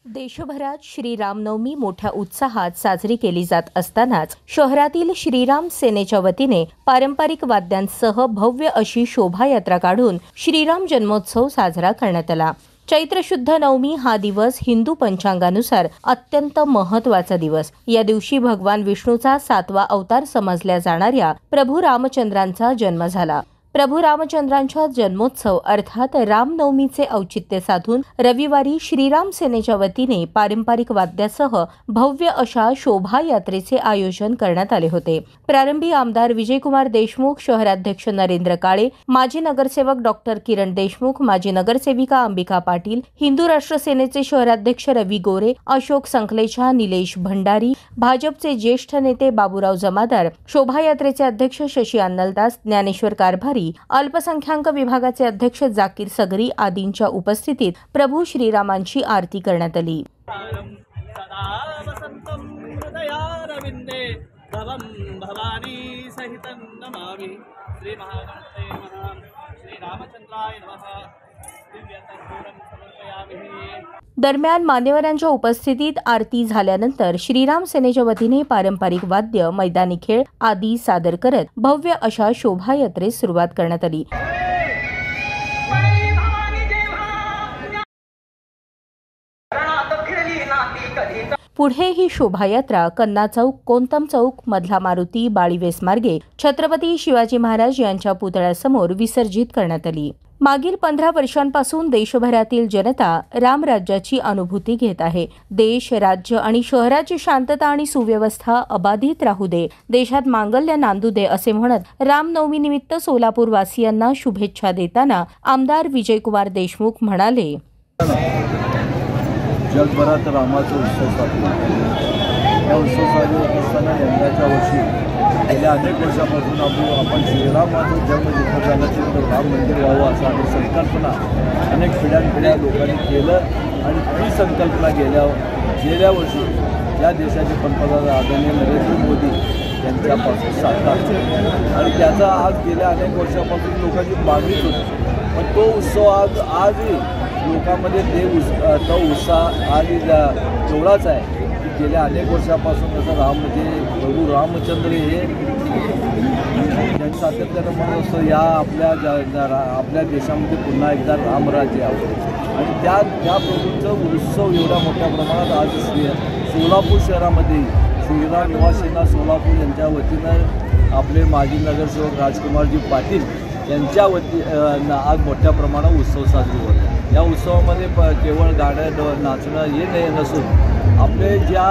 देशभरात श्रीरामनवमी मोठ्या उत्साहात साजरी केली जात असतानाच शहरातील श्रीराम सेनेच्या वतीने पारंपरिक वाद्यांसह भव्य अशी शोभायात्रा काढून श्रीराम जन्मोत्सव साजरा करण्यात आला। चैत्र शुद्ध नवमी हा दिवस हिंदू पंचांगानुसार अत्यंत महत्त्वाचा दिवस। या दिवशी भगवान विष्णूचा 7वा अवतार समजल्या जाणाऱ्या प्रभू रामचंद्रांचा जन्म झाला। प्रभू रामचंद्रांच्या जन्मोत्सव अर्थात रामनवमीचे औचित्य साधून रविवारी श्रीराम सेनेच्या वतीने पारंपरिक वाद्यासह भव्य अशा शोभायात्रेचे आयोजन करण्यात आले होते। प्रारंभी आमदार विजयकुमार देशमुख, शहराध्यक्ष नरेंद्र काळे, माजी नगरसेवक डॉक्टर किरण देशमुख, माजी नगरसेविका अंबिका पाटील, हिंदू राष्ट्र सेनेचे शहराध्यक्ष रवी गोरे, अशोक संकलेचा, निलेश भंडारी, भाजपचे ज्येष्ठ नेते बाबूराव जमादार, शोभायात्रेचे अध्यक्ष शशी अन्नलदास, ज्ञानेश्वर कारभारी, अल्पसंख्याक विभागाचे अध्यक्ष जाकीर सगरी आदींच्या उपस्थितीत प्रभू श्रीरामांची आरती करण्यात आली। दरम्यान मान्यवरांच्या उपस्थितीत आरती झाल्यानंतर श्रीराम सेनेच्या वतीने पारंपरिक वाद्य, मैदानी खेळ आदी सादर करत भव्य अशा शोभायात्रेस सुरुवात करण्यात आली। पुढे ही शोभायात्रा कन्ना चौक, कोंतम चौक, मधला मारुती, बाळीवेस मार्गे छत्रपती शिवाजी महाराज यांच्या पुतळ्यासमोर विसर्जित करण्यात आली। मागील 15 वर्षांपासून देशभरातील जनता रामराज्याची अनुभूती घेत आहे। देश, राज्य आणि शहराची शांतता आणि सुव्यवस्था अबाधित राहू दे, देशात मांगल्य नांदू दे असे म्हणत रामनवमी निमित्त सोलापूर वासियांना शुभेच्छा देताना आमदार विजयकुमार देशमुख म्हणाले, जगभरात रामाचा उत्सव साजरा या उत्सव साजरा असताना यंदाच्या वर्षी गेल्या अनेक वर्षापासून आपण श्रीरामाचं जन्म जिथं झालं तिथं राम मंदिर व्हावं असं आणि संकल्पना अनेक पिढ्यानपिढ्या लोकांनी केलं आणि ती संकल्पना गेल्या वर्षी या देशाचे पंतप्रधान आदरणीय नरेंद्र मोदी यांच्यापासून साकार आणि त्याचा आज गेल्या अनेक वर्षापासून लोकांची मागणीच होती। पण तो उत्सव आजही लोकांमध्ये तो उत्साह आणि तेवढाच आहे की गेल्या अनेक वर्षापासून जसं राम म्हणजे प्रभू रामचंद्र हे सातत्यानं म्हणत असतो या आपल्या देशामध्ये पुन्हा एकदा रामराज्य यावं आणि त्या प्रभूंचं उत्सव एवढ्या मोठ्या प्रमाणात आज सोलापूर शहरामध्ये श्रीराम युवा सेना सोलापूर यांच्या वतीनं आपले माजी नगरसेवक राजकुमारजी पाटील यांच्या आज मोठ्या प्रमाणात उत्सव साजरी होतो। या उत्सवामध्ये केवळ गाणं नाचणं हे नाही नसून आपले ज्या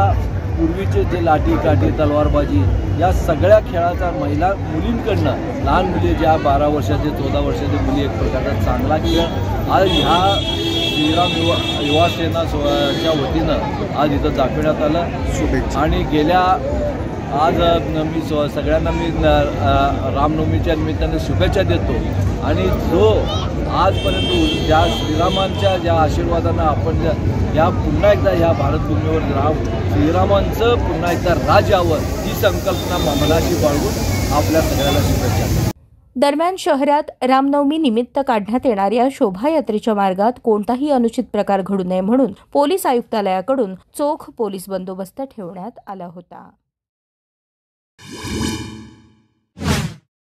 पूर्वीचे जे लाठी काठी तलवारबाजी या सगळ्या खेळाचा महिला मुलींकडनं लहान मुली ज्या 12 वर्षाचे 14 वर्षाचे मुली एक प्रकारचा चांगला खेळ आज ह्या श्रीराम युवा सेनाच्या वतीनं आज इथं दाखवण्यात आलं आणि गेल्या आज मी सगळ्यांना मी रामनवमीच्या निमित्ताने शुभेच्छा देतो आणि जो आजपर्यंत ज्या श्रीरामांच्या ज्या आशीर्वादानं आपण या पुन्हा एकदा या भारतभूमीवर श्रीरामांचं पुन्हा एकदा राज यावं ही संकल्पना मनाशी बाळगून आपल्या सगळ्याला शुभेच्छा। दरम्यान शहरात रामनवमी निमित्त काढण्यात येणाऱ्या शोभायात्रेच्या मार्गात कोणताही अनुचित प्रकार घडू नये म्हणून पोलीस आयुक्तालयाकडून चोख पोलीस बंदोबस्त ठेवण्यात आला होता।